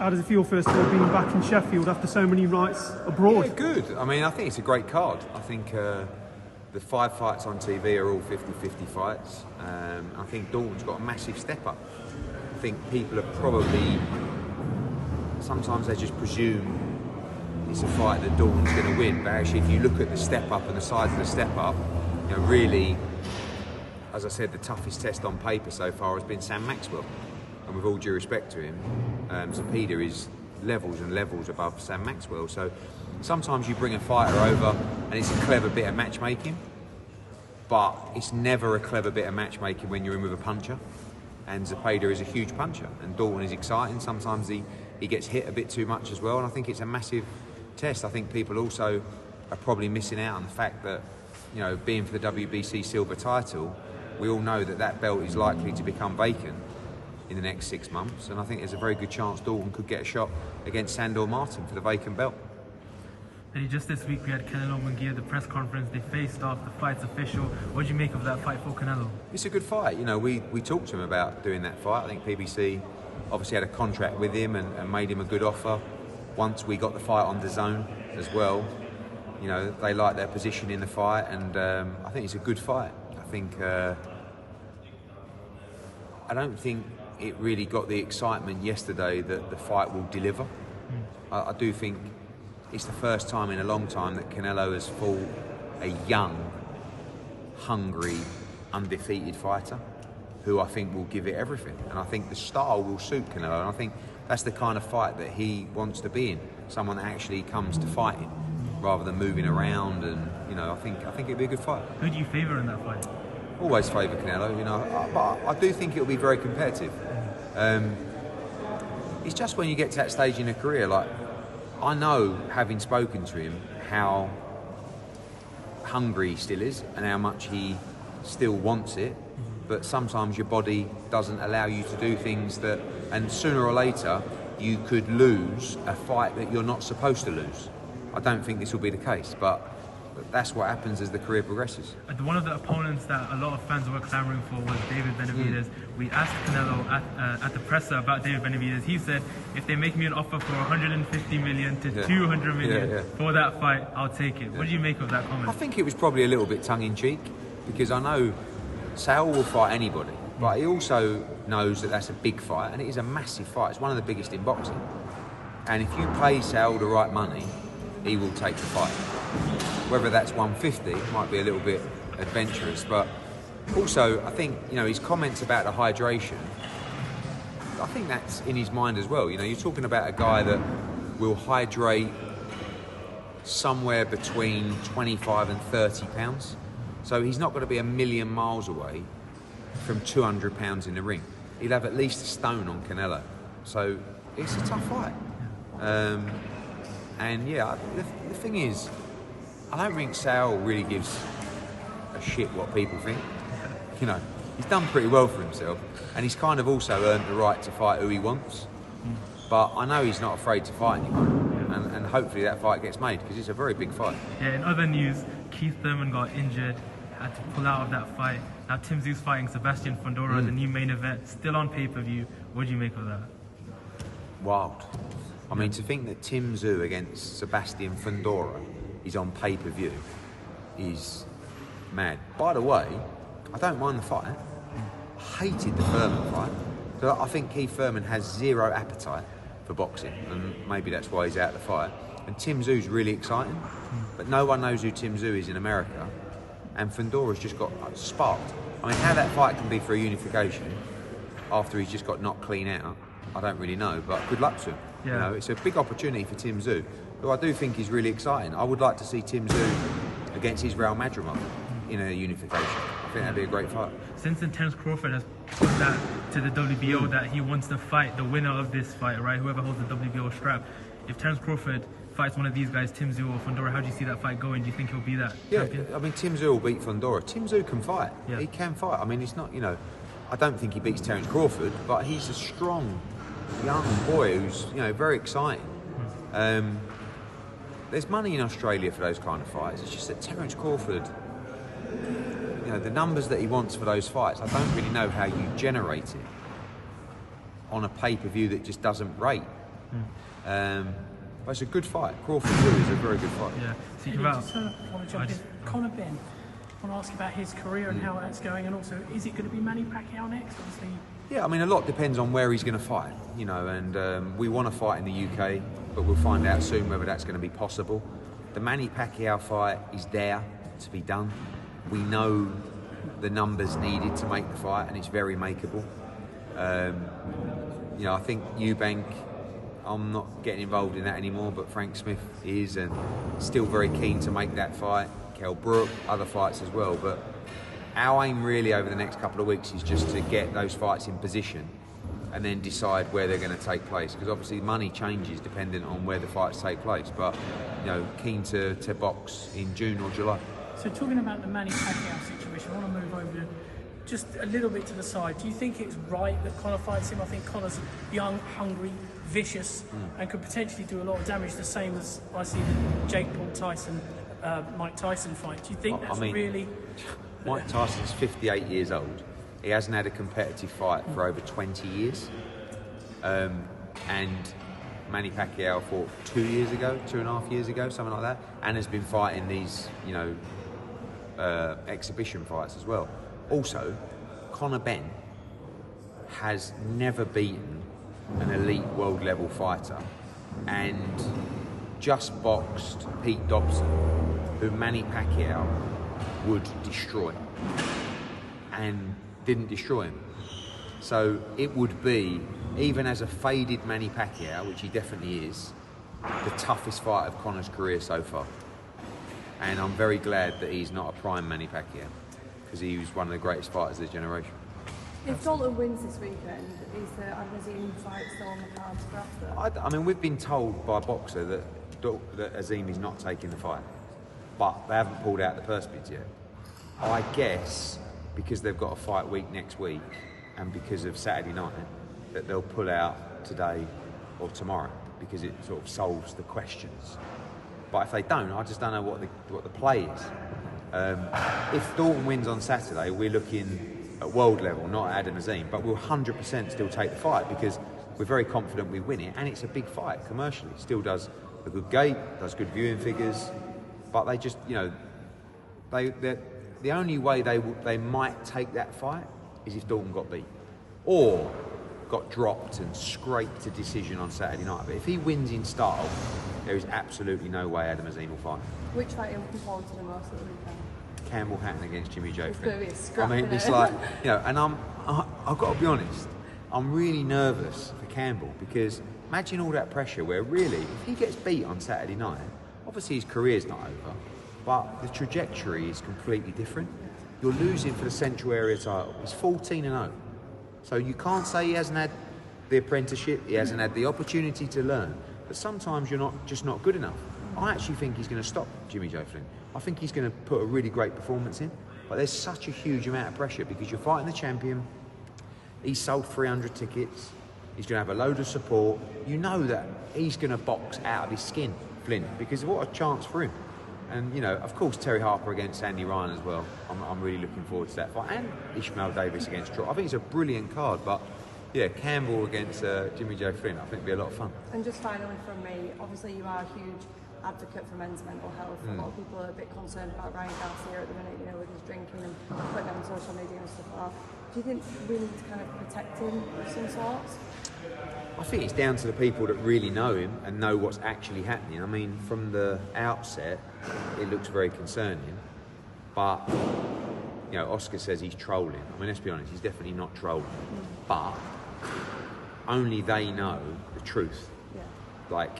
How does it feel, first of all, being back in Sheffield after so many nights abroad? Yeah, good. I mean, I think it's a great card. I think the 5 fights on TV are all 50-50 fights. I think Dalton's got a massive step up. I think people are probably, sometimes they just presume it's a fight that Dalton's going to win, but actually if you look at the step up and the size of the step up, you know, really, as I said, the toughest test on paper so far has been Sam Maxwell. And with all due respect to him, Zepeda is levels and levels above Sam Maxwell. So sometimes you bring a fighter over and it's a clever bit of matchmaking, but it's never a clever bit of matchmaking when you're in with a puncher. And Zepeda is a huge puncher, and Dalton is exciting. Sometimes he gets hit a bit too much as well, and I think it's a massive test. I think people also are probably missing out on the fact that, you know, being for the WBC silver title, we all know that that belt is likely to become vacant in the next 6 months, and I think there's a very good chance Dalton could get a shot against Sandor Martin for the vacant belt. And just this week we had Canelo Munguia, the press conference, they faced off, the fight's official. What do you make of that fight for Canelo? It's a good fight. You know, we talked to him about doing that fight. I think PBC obviously had a contract with him and made him a good offer. Once we got the fight on DAZN as well, you know, they like their position in the fight, and I think it's a good fight. I think, I don't think it really got the excitement yesterday that the fight will deliver. I do think it's the first time in a long time that Canelo has fought a young, hungry, undefeated fighter who I think will give it everything. And I think the style will suit Canelo, and I think that's the kind of fight that he wants to be in. Someone that actually comes to fighting rather than moving around, and, you know, I think it'd be a good fight. Who do you favour in that fight? Always favour Canelo, you know, but I do think it'll be very competitive. It's just when you get to that stage in a career, like, I know, having spoken to him, how hungry he still is and how much he still wants it, but sometimes your body doesn't allow you to do things that, and sooner or later you could lose a fight that you're not supposed to lose. I don't think this will be the case, but that's what happens as the career progresses. One of the opponents that a lot of fans were clamoring for was David Benavidez. We asked Canelo at the presser about David Benavidez. He said, if they make me an offer for 150 million to 200 million for that fight, I'll take it. What do you make of that comment? I think it was probably a little bit tongue-in-cheek, because I know Saul will fight anybody, but he also knows that that's a big fight, and it is a massive fight. It's one of the biggest in boxing. And if you pay Saul the right money, he will take the fight. Whether that's 150 might be a little bit adventurous, but also I think, you know, his comments about the hydration, I think that's in his mind as well. You know, you're talking about a guy that will hydrate somewhere between 25 and 30 pounds. So he's not going to be a million miles away from 200 pounds in the ring. He'll have at least a stone on Canelo. So it's a tough fight. And yeah, the thing is, I don't think Saul really gives a shit what people think. You know, he's done pretty well for himself, and he's kind of also earned the right to fight who he wants. But I know he's not afraid to fight anyone, and hopefully that fight gets made, because it's a very big fight. Yeah, in other news, Keith Thurman got injured, had to pull out of that fight. Now Tim Tszyu's fighting Sebastian Fundora, the new main event, still on pay-per-view. What do you make of that? Wild. I mean, to think that Tim Tszyu against Sebastian Fundora is on pay-per-view is mad. By the way, I don't mind the fight. I hated the Thurman fight. So I think Keith Thurman has zero appetite for boxing, and maybe that's why he's out of the fight. And Tim Tszyu's really exciting, but no one knows who Tim Tszyu is in America, and Fundora's just got sparked. I mean, how that fight can be for a unification after he's just got knocked clean out, I don't really know, but good luck to him. Yeah. You know, it's a big opportunity for Tim Tszyu, who I do think is really exciting. I would like to see Tim Tszyu against Israel Madrimov in a unification. I think that'd be a great fight. Since Terence Crawford has put that to the WBO that he wants to fight the winner of this fight, right? Whoever holds the WBO strap. If Terence Crawford fights one of these guys, Tim Tszyu or Fundora, how do you see that fight going? Do you think he'll be that champion? I mean, Tim Tszyu will beat Fundora. Tim Tszyu can fight. Yeah. He can fight. I mean, it's not, you know, I don't think he beats Terence Crawford, but he's a strong young boy who's, you know, very exciting. There's money in Australia for those kind of fights. It's just that Terence Crawford, you know, the numbers that he wants for those fights, I don't really know how you generate it on a pay-per-view that just doesn't rate. But it's a good fight. Crawford too is a very good fight. Yeah. Just want to jump in. Conor Benn, I want to ask about his career and how that's going, and also, is it going to be Manny Pacquiao next? Obviously. Yeah, I mean, a lot depends on where he's going to fight, you know, and we want to fight in the UK, but we'll find out soon whether that's going to be possible. The Manny Pacquiao fight is there to be done. We know the numbers needed to make the fight, and it's very makeable. You know, I think Eubank, I'm not getting involved in that anymore, but Frank Smith is, and still very keen to make that fight. Kell Brook, other fights as well, but our aim really over the next couple of weeks is just to get those fights in position and then decide where they're going to take place, because obviously money changes depending on where the fights take place, but you know, keen to box in June or July. So talking about the Manny Pacquiao situation, I want to move over just a little bit to the side. Do you think it's right that Conor fights him? I think Conor's young, hungry, vicious, and could potentially do a lot of damage, the same as I see the Jake Paul Tyson, Mike Tyson fight. Do you think that's really... Mike Tyson's 58 years old. He hasn't had a competitive fight for over 20 years. And Manny Pacquiao fought 2 years ago, 2.5 years ago, something like that, and has been fighting these, you know, exhibition fights as well. Also, Conor Benn has never beaten an elite world level fighter and just boxed Pete Dobson, who Manny Pacquiao would destroy, and didn't destroy him. So it would be, even as a faded Manny Pacquiao, which he definitely is, the toughest fight of Conor's career so far. And I'm very glad that he's not a prime Manny Pacquiao, because he was one of the greatest fighters of his generation. If Dalton wins this weekend, is the Azim fight still on the cards for after? I mean, we've been told by a boxer that Azim is not taking the fight, but they haven't pulled out the purse bids yet. I guess because they've got a fight week next week, and because of Saturday night, that they'll pull out today or tomorrow, because it sort of solves the questions. But if they don't, I just don't know what the play is. If Dalton wins on Saturday, we're looking at world level, not Adam Azim, but we'll 100% still take the fight, because we're very confident we win it, and it's a big fight commercially. Still does a good gate, does good viewing figures, but they just, you know, the only way they might take that fight is if Dalton got beat or got dropped and scraped a decision on Saturday night. But if he wins in style, there is absolutely no way Adam Azim will fight. Which fight are you looking forward to the most at the weekend? Campbell Hatton against Jimmy J. It's going to be a scrap. I mean, it's like, you know, and I've got to be honest, I'm really nervous for Campbell, because imagine all that pressure where really, if he gets beat on Saturday night, obviously his career's not over, but the trajectory is completely different. You're losing for the Central Area title. He's 14-0. So you can't say he hasn't had the apprenticeship, he hasn't had the opportunity to learn, but sometimes you're just not good enough. I actually think he's going to stop Jimmy J. Flynn. I think he's going to put a really great performance in, but there's such a huge amount of pressure because you're fighting the champion. He's sold 300 tickets. He's going to have a load of support. You know that he's going to box out of his skin, Flynn, because what a chance for him. And, you know, of course, Terry Harper against Andy Ryan as well. I'm really looking forward to that fight. And Ishmael Davis against Trot. I think it's a brilliant card, but yeah, Campbell against Jimmy J. Flynn, I think it'd be a lot of fun. And just finally from me, obviously you are a huge advocate for men's mental health. A lot of people are a bit concerned about Ryan Garcia at the minute, you know, with his drinking and putting it on social media and stuff like that. Do you think we need to kind of protect him of some sorts? I think it's down to the people that really know him and know what's actually happening. I mean, from the outset, it looks very concerning. But, you know, Oscar says he's trolling. I mean, let's be honest, he's definitely not trolling. But only they know the truth. Yeah. Like,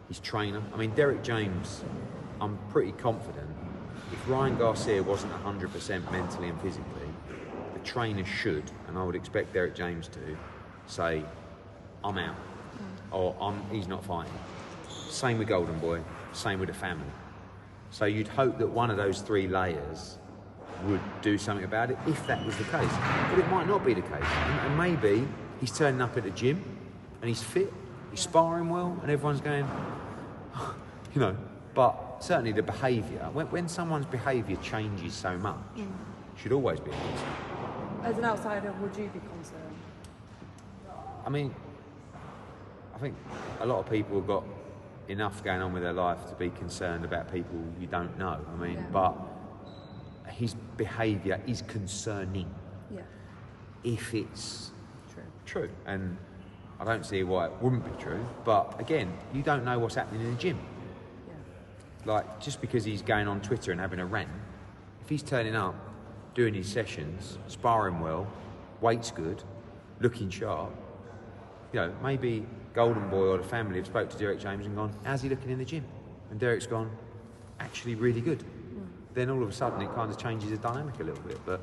his trainer. I mean, Derek James, I'm pretty confident, if Ryan Garcia wasn't 100% mentally and physically, the trainer should, and I would expect Derek James to, say, I'm out, or he's not fighting. Same with Golden Boy, same with the family. So you'd hope that one of those three layers would do something about it, if that was the case. But it might not be the case. And maybe he's turning up at the gym, and he's fit, he's sparring well, and everyone's going, you know, but certainly the behaviour, when someone's behaviour changes so much, should always be a concern. As an outsider, would you be concerned? I mean, I think a lot of people have got enough going on with their life to be concerned about people you don't know. I mean, but his behaviour is concerning. Yeah. If it's True. true, and I don't see why it wouldn't be true. But again, you don't know what's happening in the gym. Yeah. Like, just because he's going on Twitter and having a rant, if he's turning up, doing his sessions, sparring well, weight's good, looking sharp, you know, maybe Golden Boy or the family have spoke to Derek James and gone, how's he looking in the gym? And Derek's gone, actually really good. Then all of a sudden it kind of changes the dynamic a little bit. But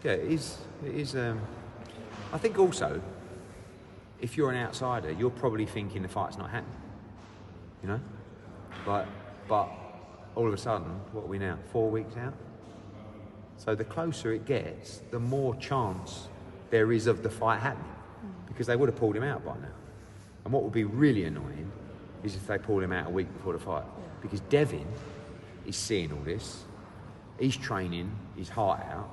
yeah, it is. I think also, if you're an outsider, you're probably thinking the fight's not happening. You know? But all of a sudden, what are we now? 4 weeks out? So the closer it gets, the more chance there is of the fight happening. Because they would have pulled him out by now. And what would be really annoying is if they pulled him out a week before the fight. Because Devin is seeing all this. He's training his heart out.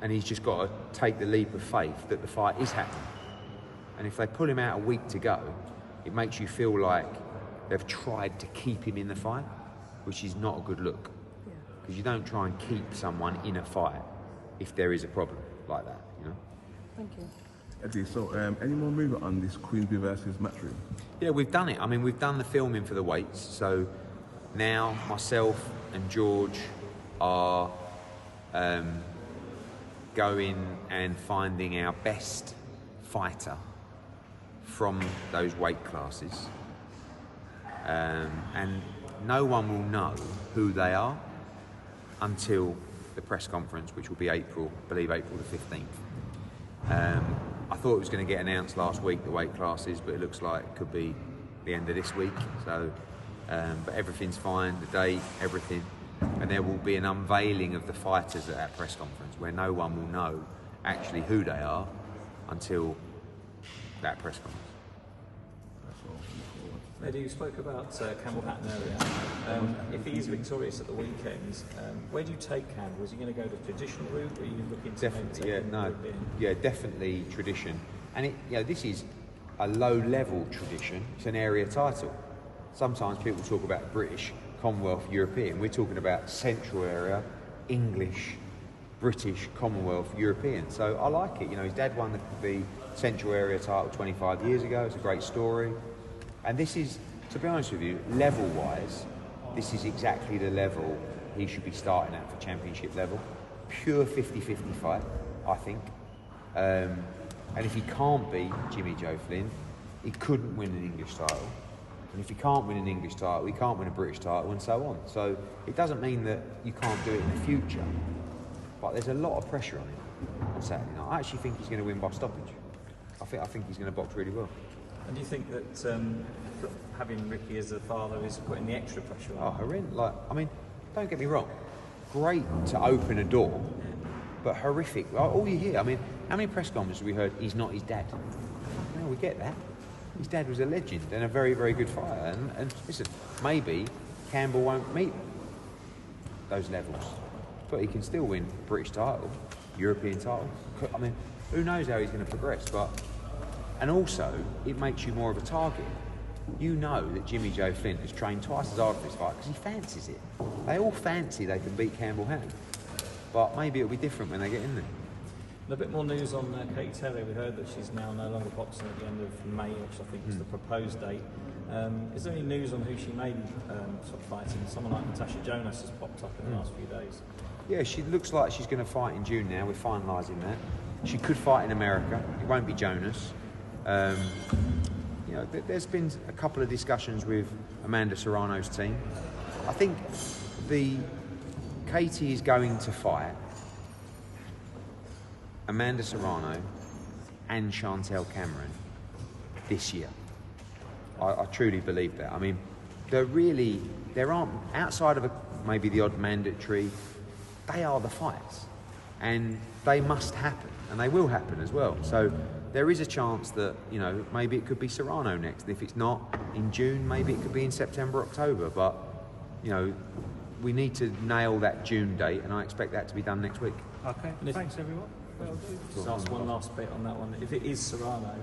And he's just got to take the leap of faith that the fight is happening. And if they pull him out a week to go, it makes you feel like they've tried to keep him in the fight, which is not a good look. Because you don't try and keep someone in a fight if there is a problem like that, you know? Thank you. Eddie, so any more movement on this Queensby versus Matchroom? Yeah, we've done it. I mean, we've done the filming for the weights. So now myself and George are going and finding our best fighter from those weight classes. And no one will know who they are until the press conference, which will be April, I believe April the 15th. I thought it was going to get announced last week, the weight classes, but it looks like it could be the end of this week. So, but everything's fine, the date, everything. And there will be an unveiling of the fighters at that press conference where no one will know actually who they are until that press conference. Eddie, you spoke about Campbell Hatton earlier. If he is victorious at the weekends, where do you take Campbell? Is he going to go the traditional route, or are you looking to definitely, definitely tradition. And it, you know, this is a low-level tradition. It's an area title. Sometimes people talk about British, Commonwealth, European. We're talking about Central Area, English, British, Commonwealth, European. So I like it. You know, his dad won the Central Area title 25 years ago. It's a great story. And this is, to be honest with you, level-wise, this is exactly the level he should be starting at for championship level. Pure 50-50 fight, I think. And if he can't beat Jimmy Joe Flynn, he couldn't win an English title. And if he can't win an English title, he can't win a British title, and so on. So it doesn't mean that you can't do it in the future. But there's a lot of pressure on him on Saturday night. I actually think he's going to win by stoppage. I think he's going to box really well. And do you think that having Ricky as a father is putting the extra pressure on? Oh, horrendous. Like, I mean, don't get me wrong. Great to open a door, but horrific. All you hear, I mean, how many press conferences have we heard he's not his dad? No, we get that. His dad was a legend and a very, very good fighter. And listen, maybe Campbell won't meet those levels, but he can still win British title, European title. I mean, who knows how he's going to progress, but... And also, it makes you more of a target. You know that Jimmy Joe Flynn has trained twice as hard for this fight because he fancies it. They all fancy they can beat Campbell Hatton. But maybe it'll be different when they get in there. And a bit more news on Katie Taylor. We heard that she's now no longer boxing at the end of May, which I think is the proposed date. Is there any news on who she may be sort of fighting? Someone like Natasha Jonas has popped up in the last few days. Yeah, she looks like she's going to fight in June now. We're finalising that. She could fight in America. It won't be Jonas. You know, there's been a couple of discussions with Amanda Serrano's team. I think Katie is going to fight Amanda Serrano and Chantel Cameron this year. I truly believe that. I mean, there aren't, outside of maybe the odd mandatory, they are the fights. And they must happen, and they will happen as well. So there is a chance that, you know, maybe it could be Serrano next. If it's not in June, maybe it could be in September, October. But, you know, we need to nail that June date, and I expect that to be done next week. Okay, thanks everyone. Just ask one last bit on that one. If it is Serrano,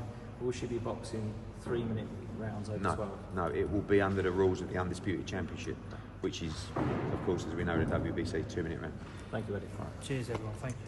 will she be boxing 3-minute rounds over No, 12? no, it will be under the rules of the Undisputed Championship, which is, of course, as we know, the WBC 2-minute round. Thank you, Eddie. Cheers, everyone. Thank you.